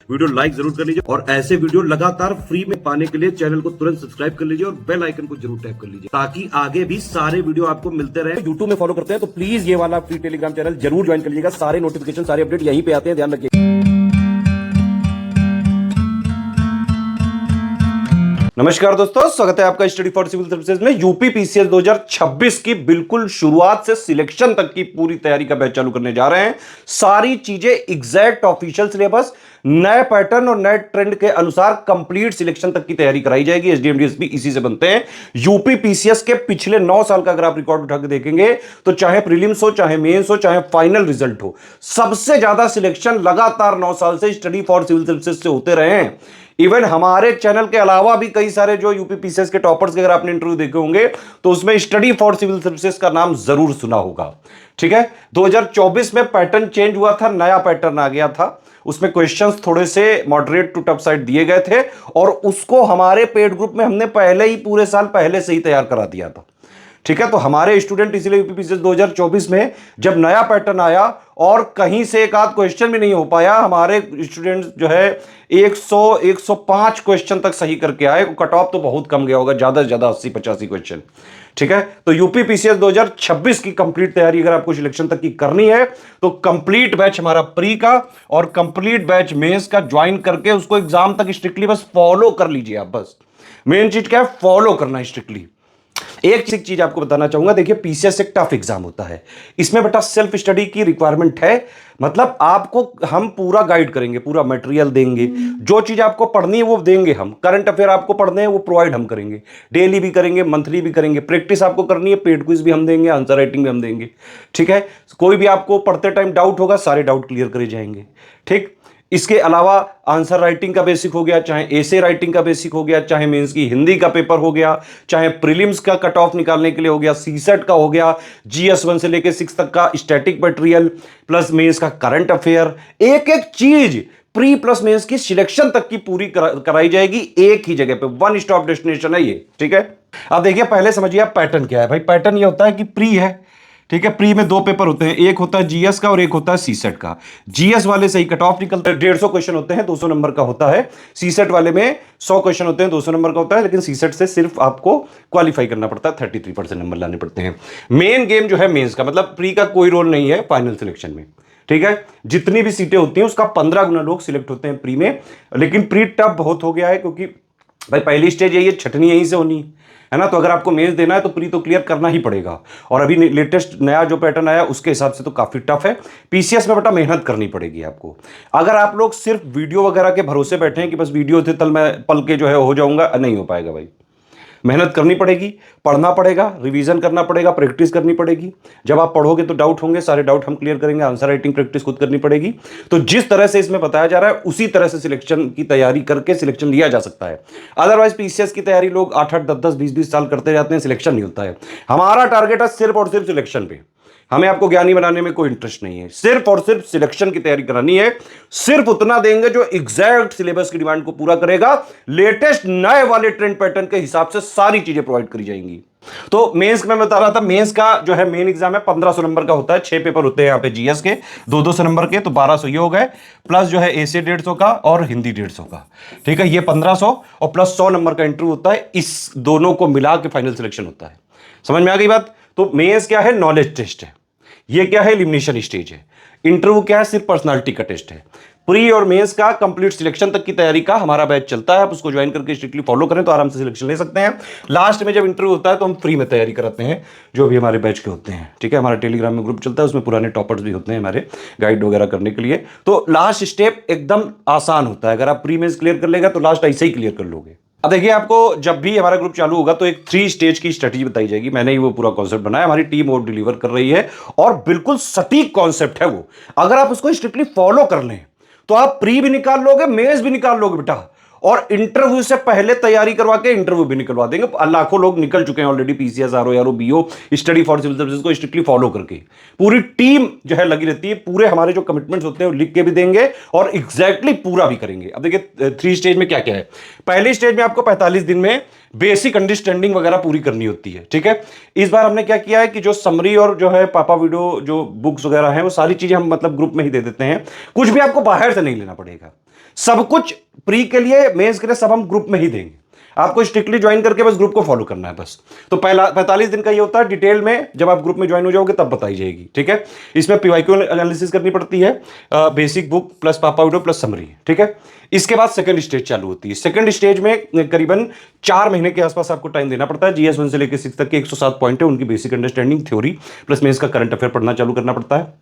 Video like जरूर कर लीजिए और ऐसे वीडियो लगातार फ्री में पाने के लिए चैनल को तुरंत सब्सक्राइब कर लीजिए और बेल आइकन को जरूर टैप कर लीजिए ताकि आगे भी सारे वीडियो आपको मिलते रहे। यूट्यूब में फॉलो करते हैं तो प्लीज ये वाला फ्री टेलीग्राम चैनल जरूर ज्वाइन कर लीजिएगा। सारे नोटिफिकेशन सारे अपडेट यहीं पे आते हैं, ध्यान रखिए। नमस्कार दोस्तों, स्वागत है आपका स्टडी फॉर सिविल सर्विसेज में। यूपी पीसीएस 2026 की बिल्कुल शुरुआत से सिलेक्शन तक की पूरी तैयारी का बैच चालू करने जा रहे हैं। सारी चीजें एग्जैक्ट ऑफिशियल सिलेबस, नए पैटर्न और नए ट्रेंड के अनुसार कंप्लीट सिलेक्शन तक की तैयारी कराई जाएगी। एसडीएम डीएसपी इसी से बनते हैं। यूपी पीसीएस के पिछले 9 साल का अगर आप रिकॉर्ड उठा के देखेंगे तो चाहे प्रीलिम्स हो, चाहे मेंस हो, चाहे फाइनल रिजल्ट हो, सबसे ज्यादा सिलेक्शन लगातार 9 साल से स्टडी फॉर सिविल सर्विसेज से होते रहे हैं। इवन हमारे चैनल के अलावा भी कई सारे जो यूपी पीसीएस के टॉपर्स के अगर आपने इंटरव्यू देखे होंगे तो उसमें स्टडी फॉर सिविल सर्विसेज का नाम जरूर सुना होगा। ठीक है, 2024 में पैटर्न चेंज हुआ था, नया पैटर्न आ गया था। उसमें क्वेश्चंस थोड़े से मॉडरेट टू टफ साइड दिए गए थे और उसको हमारे पेड ग्रुप में हमने पहले ही पूरे साल पहले से ही तैयार करा दिया था। ठीक है, तो हमारे स्टूडेंट इसलिए यूपी पीसीएस 2024 में जब नया पैटर्न आया और कहीं से एक आध क्वेश्चन भी नहीं हो पाया, हमारे स्टूडेंट जो है 105 क्वेश्चन तक सही करके आए। कट ऑफ तो बहुत कम गया होगा, ज्यादा से ज्यादा 80-85 क्वेश्चन। ठीक है, तो यूपी पीसीएस 2026 की कंप्लीट तैयारी अगर आपको सिलेक्शन तक की करनी है तो कंप्लीट बैच हमारा प्री का और कंप्लीट बैच मेंस का ज्वाइन करके उसको एग्जाम तक स्ट्रिक्टली बस फॉलो कर लीजिए। आप बस मेन चीज क्या है, फॉलो करना स्ट्रिक्टली। एक चीज आपको बताना चाहूंगा, देखिए पीसीएस एक टफ एग्जाम होता है, इसमें बेटा सेल्फ स्टडी की रिक्वायरमेंट है। मतलब आपको हम पूरा गाइड करेंगे, पूरा मटेरियल देंगे, जो चीज आपको पढ़नी है वो देंगे हम। करंट अफेयर आपको पढ़ने हैं वो प्रोवाइड हम करेंगे, डेली भी करेंगे, मंथली भी करेंगे। प्रैक्टिस आपको करनी है, पेड क्विज भी हम देंगे, आंसर राइटिंग भी हम देंगे। ठीक है, कोई भी आपको पढ़ते टाइम डाउट होगा, सारे डाउट क्लियर करे जाएंगे। ठीक, इसके अलावा आंसर राइटिंग का बेसिक हो गया, चाहे एसे राइटिंग का बेसिक हो गया, चाहे मेंस की हिंदी का पेपर हो गया, चाहे प्रीलिम्स का कट ऑफ निकालने के लिए हो गया, सीसेट का हो गया, जीएस 1 से लेकर 6 तक का स्टैटिक मटेरियल प्लस मेंस का करंट अफेयर, एक एक चीज प्री प्लस मेंस की सिलेक्शन तक की पूरी कराई जाएगी एक ही जगह पे। वन स्टॉप डेस्टिनेशन है ये। ठीक है, अब देखिए पहले समझिए आप पैटर्न क्या है। भाई पैटर्न ये होता है कि प्री है। ठीक है, प्री में 2 पेपर होते हैं, एक होता है जीएस का और एक होता है सीसेट का। जीएस वाले से ही कट ऑफ निकलता है, 150 क्वेश्चन होते हैं, 200 नंबर का होता है। सीसेट वाले में 100 क्वेश्चन होते हैं, 200 नंबर का होता है। लेकिन सीसेट से सिर्फ आपको क्वालिफाई करना पड़ता है, 33% नंबर लाने पड़ते हैं। मेन गेम जो है मेंस का, मतलब प्री का कोई रोल नहीं है फाइनल सिलेक्शन में। ठीक है, जितनी भी सीटें होती हैं उसका 15 गुना लोग सिलेक्ट होते हैं प्री में। लेकिन प्री टफ बहुत हो गया है क्योंकि भाई पहली स्टेज यही है, छटनी यहीं से होनी है ना। तो अगर आपको मेंस देना है तो प्री तो क्लियर करना ही पड़ेगा। और अभी लेटेस्ट नया जो पैटर्न आया उसके हिसाब से तो काफी टफ है। पीसीएस में बेटा मेहनत करनी पड़ेगी आपको। अगर आप लोग सिर्फ वीडियो वगैरह के भरोसे बैठे हैं कि बस वीडियो थे तल मैं पल के जो है हो जाऊंगा, नहीं हो पाएगा भाई। मेहनत करनी पड़ेगी, पढ़ना पड़ेगा, रिवीजन करना पड़ेगा, प्रैक्टिस करनी पड़ेगी। जब आप पढ़ोगे तो डाउट होंगे, सारे डाउट हम क्लियर करेंगे। आंसर राइटिंग प्रैक्टिस खुद करनी पड़ेगी। तो जिस तरह से इसमें बताया जा रहा है उसी तरह से सिलेक्शन की तैयारी करके सिलेक्शन लिया जा सकता है। अदरवाइज पीसीएस की तैयारी लोग 8-8, 10-10, 20-20 साल करते जाते हैं, सिलेक्शन नहीं होता है। हमारा टारगेट है सिर्फ और सिर्फ सिलेक्शन पे। हमें आपको ज्ञानी बनाने में कोई इंटरेस्ट नहीं है, सिर्फ और सिर्फ सिलेक्शन की तैयारी करानी है। सिर्फ उतना देंगे जो एग्जैक्ट सिलेबस की डिमांड को पूरा करेगा। लेटेस्ट नए वाले ट्रेंड पैटर्न के हिसाब से सारी चीजें प्रोवाइड करी जाएंगी। तो मेंस में बता रहा था, मेंस का जो है मेन एग्जाम है 1500 नंबर का होता है। 6 पेपर होते हैं यहाँ पे जीएस के, 200 नंबर के, तो 1200 ये हो गए। प्लस जो है एसे 150 का और हिंदी 150 का। ठीक है, ये 1500 और प्लस 100 नंबर का इंटरव्यू होता है। इस दोनों को मिला के फाइनल सिलेक्शन होता है। समझ में आ गई बात? तो मेंस क्या है, नॉलेज टेस्ट है। ये क्या है, एलिमिनेशन स्टेज है। इंटरव्यू क्या है, सिर्फ पर्सनालिटी का टेस्ट है। प्री और मेंस का कंप्लीट सिलेक्शन तक की तैयारी का हमारा बैच चलता है। आप उसको ज्वाइन करके स्ट्रिक्टली फॉलो करें तो आराम से सिलेक्शन ले सकते हैं। लास्ट में जब इंटरव्यू होता है तो हम फ्री में तैयारी कराते हैं, जो भी हमारे बैच के होते हैं। ठीक है, हमारा टेलीग्राम में ग्रुप चलता है, उसमें पुराने टॉपर्स भी होते हैं हमारे, गाइड वगैरह करने के लिए। तो लास्ट स्टेप एकदम आसान होता है। अगर आप प्री मेंस क्लियर कर लेगा तो लास्ट ऐसे ही क्लियर कर लोगे। अब देखिए, आपको जब भी हमारा ग्रुप चालू होगा तो एक 3 स्टेज की स्ट्रेटजी बताई जाएगी। मैंने ही वो पूरा कॉन्सेप्ट बनाया, हमारी टीम वो डिलीवर कर रही है और बिल्कुल सटीक कॉन्सेप्ट है वो। अगर आप उसको स्ट्रिक्टली फॉलो कर लें तो आप प्री भी निकाल लोगे, मेंस भी निकाल लोगे बेटा। और इंटरव्यू से पहले तैयारी करवा के इंटरव्यू भी निकलवा देंगे। लाखों लोग निकल चुके हैं ऑलरेडी पीसीएस, आरओ, यारो, BO, study for civil services को स्ट्रिक्टली फॉलो करके। पूरी टीम जो है लगी रहती है, पूरे हमारे जो कमिटमेंट्स होते हैं वो लिख के भी देंगे और एग्जैक्टली पूरा भी करेंगे। अब देखिए 3 स्टेज में क्या क्या है। पहली स्टेज में आपको 45 दिन में बेसिक अंडरस्टैंडिंग वगैरह पूरी करनी होती है। ठीक है, इस बार हमने क्या किया है कि जो समरी और जो है पापा वीडियो जो बुक्स वगैरह हैं वो सारी चीजें हम मतलब ग्रुप में ही दे देते हैं। कुछ भी आपको बाहर से नहीं लेना पड़ेगा, सब कुछ प्री के लिए, मेंस के लिए सब हम ग्रुप में ही देंगे। आपको स्ट्रिक्टली ज्वाइन करके बस ग्रुप को फॉलो करना है बस। तो पहला 45 दिन का ये होता है, डिटेल में जब आप ग्रुप में ज्वाइन हो जाओगे तब बताई जाएगी, ठीक है। इसमें पीवाईक्यू एनालिसिस करनी पड़ती है, बेसिक बुक प्लस पापा वीडियो प्लस समरी, ठीक है। इसके बाद सेकंड स्टेज चालू होती है। सेकंड स्टेज में करीबन 4 महीने के आसपास आपको टाइम देना पड़ता है। जीएस 1 से लेकर 6 तक के 107 पॉइंट है, उनकी basic understanding, theory plus mains का करंट अफेयर पढ़ना चालू करना पड़ता है।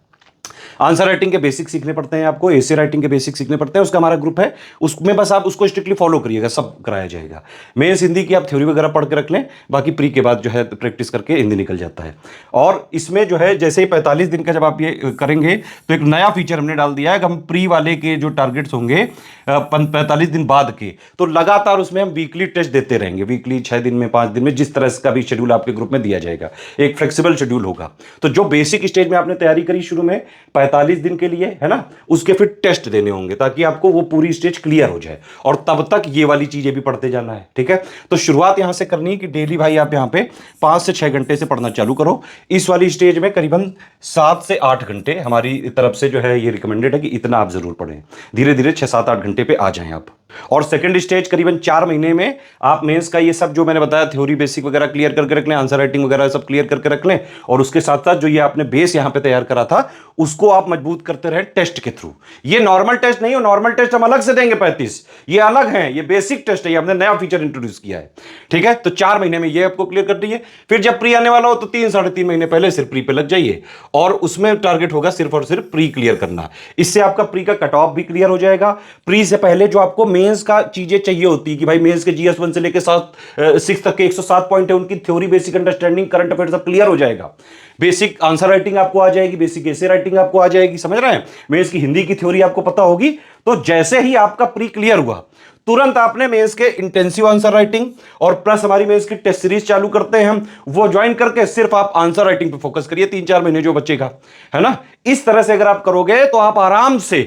आंसर राइटिंग के बेसिक सीखने पड़ते हैं आपको, एसे राइटिंग के बेसिक सीखने पड़ते हैं। उसका हमारा ग्रुप है, उसमें बस आप उसको स्ट्रिक्टली फॉलो करिएगा, सब कराया जाएगा। मेंस हिंदी की आप थ्योरी वगैरह पढ़ के रख लें, बाकी प्री के बाद जो है प्रैक्टिस करके हिंदी निकल जाता है। और इसमें जो है जैसे ही 45 दिन का जब आप ये करेंगे तो एक नया फीचर हमने डाल दिया है कि हम प्री वाले के जो टारगेट्स होंगे 45 दिन बाद के, तो लगातार उसमें हम वीकली टेस्ट देते रहेंगे। वीकली 6 दिन में, 5 दिन में, जिस तरह का भी शेड्यूल आपके ग्रुप में दिया जाएगा, एक फ्लेक्सिबल शेड्यूल होगा। तो जो बेसिक स्टेज में आपने तैयारी करी शुरू में 45 दिन के लिए, है ना, उसके फिर टेस्ट देने होंगे ताकि आपको वो पूरी स्टेज क्लियर हो जाए, और तब तक ये वाली चीजें भी पढ़ते जाना है, ठीक है। तो शुरुआत यहां से करनी है कि डेली भाई आप यहां पे 5 से 6 घंटे से पढ़ना चालू करो। इस वाली स्टेज में करीबन 7 से 8 घंटे हमारी तरफ से जो है ये रिकमेंडेड है कि इतना आप जरूर पढ़ें। धीरे धीरे 6-7-8 घंटे पे आ जाएं आप। और सेकंड स्टेज करीबन 4 महीने में आप मेंस का ये सब जो मैंने बताया, थ्योरी बेसिक वगैरह क्लियर करके रख लें, आंसर राइटिंग वगैरह सब क्लियर करके रख लें, और उसके साथ साथ जो ये आपने बेस यहां पे तैयार करा था उसको आप मजबूत करते रहे टेस्ट के थ्रू। ये नॉर्मल टेस्ट नहीं हो, नॉर्मल टेस्ट हम अलग से देंगे 35, ये अलग है, ये बेसिक टेस्ट है, ये हमने नया फीचर इंट्रोड्यूस किया है, ठीक है। तो 4 महीने में ये आपको क्लियर कर दीजिए। फिर जब प्री आने वाला हो तो 3-3.5 महीने पहले सिर्फ प्री पे लग जाइए, और उसमें टारगेट होगा सिर्फ और सिर्फ प्री क्लियर करना। इससे आपका प्री का कट ऑफ भी क्लियर हो जाएगा। प्री से पहले जो आपको मेंस का चीजें चाहिए होती है कि भाई मेंस के जीएस 1 से लेकर 6 तक के 107 पॉइंट है, उनकी theory basic understanding current affair सब क्लियर हो जाएगा। बेसिक आंसर राइटिंग आपको आ जाएगी, बेसिक एसे राइटिंग आपको आ जाएगी, समझ रहे हैं। मेंस की हिंदी की थ्योरी आपको पता होगी। तो जैसे ही आपका प्री क्लियर हुआ तुरंत आपने मेंस के इंटेंसिव आंसर राइटिंग और प्लस हमारी मेंस की टेस्ट सीरीज चालू करते हैं हम, वो ज्वाइन करके सिर्फ आप आंसर राइटिंग पे फोकस करिए 3-4 महीने जो बचेगा, है ना। इस तरह से अगर आप करोगे तो आप आराम से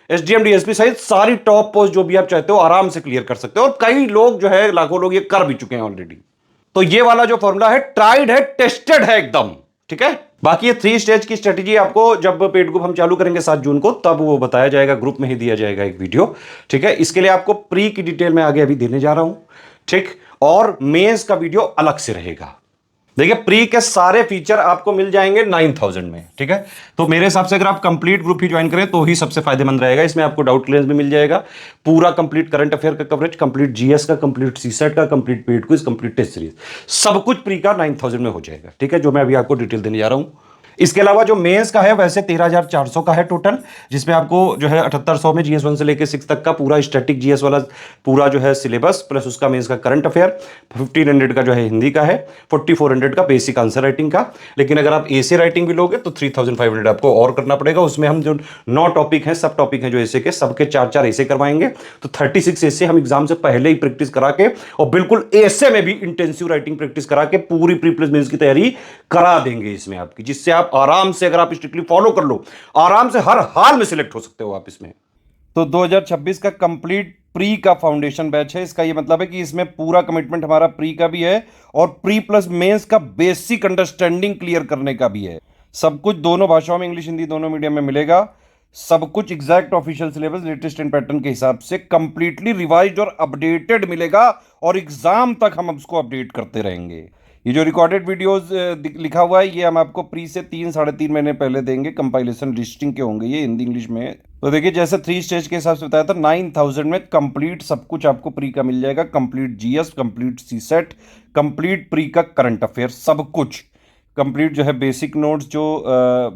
एसडीएम डीएसपी सहित सारी टॉप पोस्ट जो भी आप चाहते हो आराम से क्लियर कर सकते हो, और कई लोग जो है, लाखों लोग ये कर भी चुके हैं ऑलरेडी। तो ये वाला जो फॉर्मूला है ट्राइड है, टेस्टेड है एकदम, ठीक है। बाकी ये 3 स्टेज की स्ट्रेटेजी आपको जब पेड ग्रुप हम चालू करेंगे 7 जून को, तब वो बताया जाएगा, ग्रुप में ही दिया जाएगा एक वीडियो, ठीक है। इसके लिए आपको प्री की डिटेल में आगे अभी देने जा रहा हूं, ठीक। और मेंस का वीडियो अलग से रहेगा। देखिए प्री के सारे फीचर आपको मिल जाएंगे 9000 में, ठीक है। तो मेरे हिसाब से अगर आप कंप्लीट ग्रुप ही ज्वाइन करें तो ही सबसे फायदेमंद रहेगा। इसमें आपको डाउट क्लियरेंस भी मिल जाएगा, पूरा कंप्लीट करंट अफेयर का कवरेज, कंप्लीट जीएस का, कंप्लीट सीसेट का, complete paid quiz, complete test series, सब कुछ प्री का 9000 में हो जाएगा, ठीक है, जो मैं अभी आपको डिटेल देने जा रहा हूं। इसके अलावा जो मेंस का है वैसे 13400 का है टोटल, जिसमें आपको जो है 7800 में जीएस 1 से लेकर 6 तक का पूरा स्टैटिक जीएस वाला पूरा जो है सिलेबस, प्लस उसका मेंस का करंट अफेयर, 1500 का जो है हिंदी का है, 4400 का बेसिक आंसर राइटिंग का। लेकिन अगर आप एसे राइटिंग भी लोगे तो 3500 आपको और करना पड़ेगा। उसमें हम जो 9 टॉपिक हैं, सब टॉपिक हैं जो एसे के, सबके 4-4 एसे करवाएंगे। तो 36 एसे हम एग्जाम से पहले ही प्रैक्टिस करा के, और बिल्कुल एसे में भी इंटेंसिव राइटिंग प्रैक्टिस करा के पूरी प्री प्लस मेंस की तैयारी करा देंगे इसमें आपकी, जिससे आप आराम से, अगर आप स्ट्रिक्टली फॉलो कर लो, आराम से हर हाल में सिलेक्ट हो सकते हो आप इसमें। तो 2026 का कंप्लीट प्री का फाउंडेशन बैच है। इसका ये मतलब है कि इसमें पूरा कमिटमेंट हमारा प्री का भी है और प्री प्लस मेंस का बेसिक अंडरस्टैंडिंग क्लियर करने का भी है। सब कुछ दोनों भाषाओं में, इंग्लिश हिंदी दोनों मीडियम में मिलेगा। सब कुछ exact official syllabus, latest and pattern के हिसाब से कंप्लीटली रिवाइज्ड और अपडेटेड मिलेगा, और एग्जाम तक हम उसको अपडेट करते रहेंगे। ये जो रिकॉर्डेड वीडियोस लिखा हुआ है, ये हम आपको प्री से 3-3.5 महीने पहले देंगे। कंपाइलेशन लिस्टिंग के होंगे ये, हिंदी इंग्लिश में। तो देखिए जैसे 3 स्टेज के हिसाब से बताया था, 9000 में कंप्लीट सब कुछ आपको प्री का मिल जाएगा। Complete GS, complete CSAT, complete pre का करंट अफेयर, सब कुछ कंप्लीट जो है। बेसिक नोट्स जो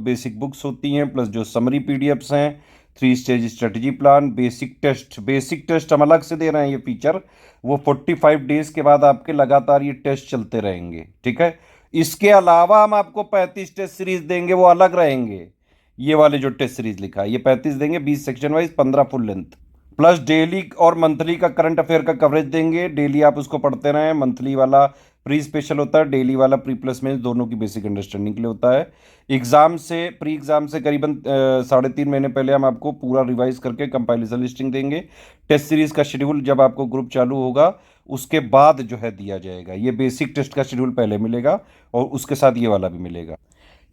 बेसिक बुक्स होती हैं, प्लस जो समरी पीडीएफ्स हैं, 3 stage strategy plan, basic test हम अलग से दे रहे हैं ये फीचर। वो 45 डेज के बाद आपके लगातार ये टेस्ट चलते रहेंगे, ठीक है। इसके अलावा हम आपको 35 टेस्ट सीरीज देंगे, वो अलग रहेंगे। ये वाले जो टेस्ट सीरीज लिखा है ये 35 देंगे, 20 section wise, 15 full length, plus daily और मंथली का करंट अफेयर का कवरेज देंगे। डेली आप उसको पढ़ते रहें। मंथली वाला प्री स्पेशल होता है, डेली वाला प्री प्लस में दोनों की बेसिक अंडरस्टैंडिंग के लिए होता है। एग्जाम से, प्री एग्जाम से करीबन 3.5 महीने पहले हम आपको पूरा रिवाइज करके कंपाइलेशन लिस्टिंग देंगे। टेस्ट सीरीज का शेड्यूल जब आपको ग्रुप चालू होगा उसके बाद जो है दिया जाएगा। ये बेसिक टेस्ट का शेड्यूल पहले मिलेगा और उसके साथ ये वाला भी मिलेगा।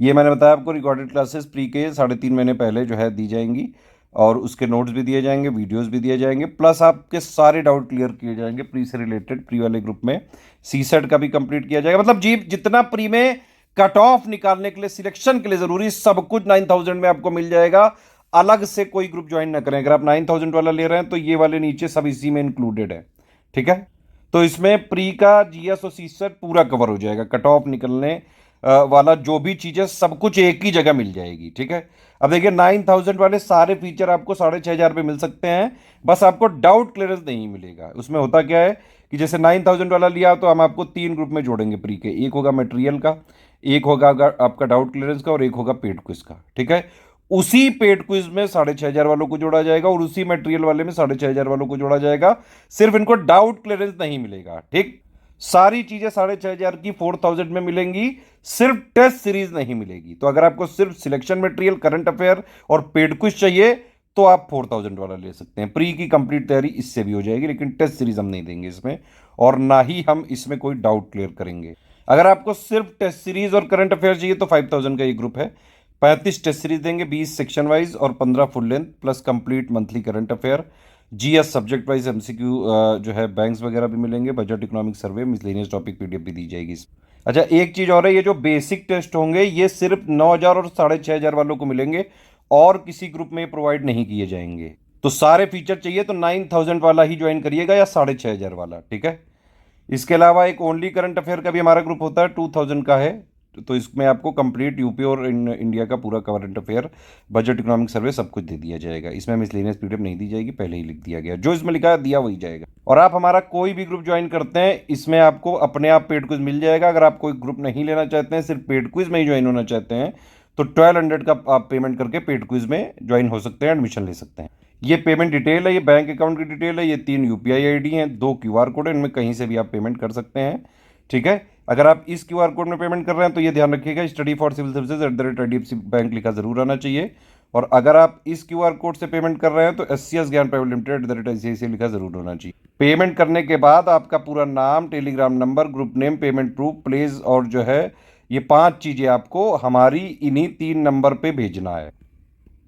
ये मैंने बताया आपको, रिकॉर्डेड क्लासेस प्री के 3.5 महीने पहले जो है दी जाएंगी। और उसके नोट्स भी दिए जाएंगे, वीडियोस भी दिए जाएंगे, प्लस आपके सारे डाउट क्लियर किए जाएंगे प्री से रिलेटेड। प्री वाले ग्रुप में सीसेट का भी कंप्लीट किया जाएगा। मतलब जी जितना प्री में कट ऑफ निकालने के लिए, सिलेक्शन के लिए जरूरी सब कुछ 9000 में आपको मिल जाएगा। अलग से कोई ग्रुप ज्वाइन ना करें। अगर आप 9000 वाला ले रहे हैं तो ये वाले नीचे सब इसी में इंक्लूडेड है, ठीक है। तो इसमें प्री का जीएस और सीसेट पूरा कवर हो जाएगा। कट ऑफ निकलने वाला जो भी चीजें सब कुछ एक ही जगह मिल जाएगी, ठीक है। अब देखिए 9000 वाले सारे फीचर आपको 6500 पे मिल सकते हैं, बस आपको डाउट क्लियरेंस नहीं मिलेगा। उसमें होता क्या है कि जैसे 9000 वाला लिया तो हम आपको 3 ग्रुप में जोड़ेंगे प्री के। एक होगा मटेरियल का, एक होगा आपका डाउट क्लियरेंस का, और एक होगा पेड क्विज का, ठीक है। उसी पेड क्विज में 6500 वालों को जोड़ा जाएगा और उसी मटेरियल वाले में 6500 वालों को जोड़ा जाएगा। सिर्फ इनको डाउट क्लियरेंस नहीं मिलेगा, ठीक। सारी चीजें 6500 की 4000 में मिलेंगी, सिर्फ टेस्ट सीरीज नहीं मिलेगी। तो अगर आपको सिर्फ सिलेक्शन मटेरियल, करंट अफेयर और पेड क्विज चाहिए तो आप 4000 वाला ले सकते हैं। प्री की कंप्लीट तैयारी इससे भी हो जाएगी, लेकिन टेस्ट सीरीज हम नहीं देंगे इसमें, और ना ही हम इसमें कोई डाउट क्लियर करेंगे। अगर आपको सिर्फ टेस्ट सीरीज और करंट अफेयर चाहिए तो 5000 का ये ग्रुप है। 35 टेस्ट सीरीज देंगे, 20 सेक्शन वाइज और 15 full length, plus complete monthly current affair, GS subject wise MCQ जो है बैंक्स वगैरह भी मिलेंगे, budget economic survey, miscellaneous topic PDF भी दी जाएगी। अच्छा एक चीज और है, ये जो बेसिक टेस्ट होंगे ये सिर्फ 9000 और 6500 वालों को मिलेंगे, और किसी ग्रुप में प्रोवाइड नहीं किए जाएंगे। तो सारे फीचर चाहिए तो 9000 वाला ही ज्वाइन करिएगा या 6500 वाला, ठीक है। इसके अलावा एक ओनली करंट अफेयर का भी हमारा ग्रुप होता है, 2000 का है। तो इसमें आपको कंप्लीट यूपी और इंडिया का पूरा current affair, budget economic survey सब कुछ दे दिया जाएगा। इसमें मिसलेनियस पीडीएफ नहीं दी जाएगी, पहले ही लिख दिया गया, जो इसमें लिखा है दिया वही जाएगा। और आप हमारा कोई भी ग्रुप ज्वाइन करते हैं इसमें आपको अपने आप पेड क्विज मिल जाएगा। अगर आप कोई ग्रुप नहीं लेना चाहते हैं, सिर्फ पेड क्विज में ही ज्वाइन होना चाहते हैं, तो 1200 का आप पेमेंट करके पेड क्विज में ज्वाइन हो सकते हैं, एडमिशन ले सकते हैं। ये पेमेंट डिटेल है, ये बैंक अकाउंट की डिटेल है, ये 3 यूपीआई आईडी हैं, 2 क्यूआर कोड है, इनमें कहीं से भी आप पेमेंट कर सकते हैं, ठीक है। अगर आप इस क्यूआर कोड में पेमेंट कर रहे हैं तो ये ध्यान रखिएगा study for civil services @IDFC bank लिखा जरूर आना चाहिए। और अगर आप इस क्यूआर कोड से पेमेंट कर रहे हैं तो SCS ज्ञान प्राइवेट लिमिटेड @ICICI लिखा जरूर होना चाहिए। पेमेंट करने के बाद आपका पूरा नाम, Telegram number, group name, payment proof, place और जो है ये 5 चीजें आपको हमारी इन्हीं 3 नंबर पे भेजना है।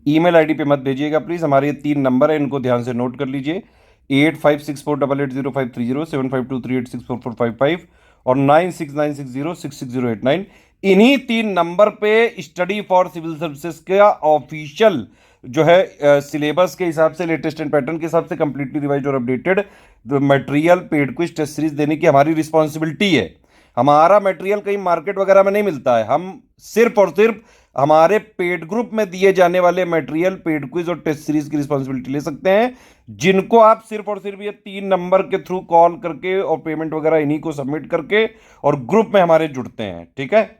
ईमेल आईडी पे मत भेजिएगा प्लीज, हमारे ये 3 नंबर है, इनको ध्यान से नोट कर लीजिए। 8564880530, 7523864455 और 9696066089। इन्हीं 3 नंबर पे स्टडी फॉर सिविल सर्विसेज का ऑफिशियल जो है सिलेबस के हिसाब से, लेटेस्ट एंड पैटर्न के हिसाब से कंप्लीटली रिवाइज और updated material, paid quiz, test series देने की हमारी रिस्पॉन्सिबिलिटी है। हमारा मटेरियल कहीं मार्केट वगैरह में नहीं मिलता है, हम सिर्फ और सिर्फ हमारे पेड ग्रुप में दिए जाने वाले मटेरियल, पेड क्विज और टेस्ट सीरीज की रिस्पॉन्सिबिलिटी ले सकते हैं, जिनको आप सिर्फ और सिर्फ ये 3 नंबर के थ्रू कॉल करके और पेमेंट वगैरह इन्हीं को सबमिट करके और ग्रुप में हमारे जुड़ते हैं, ठीक है।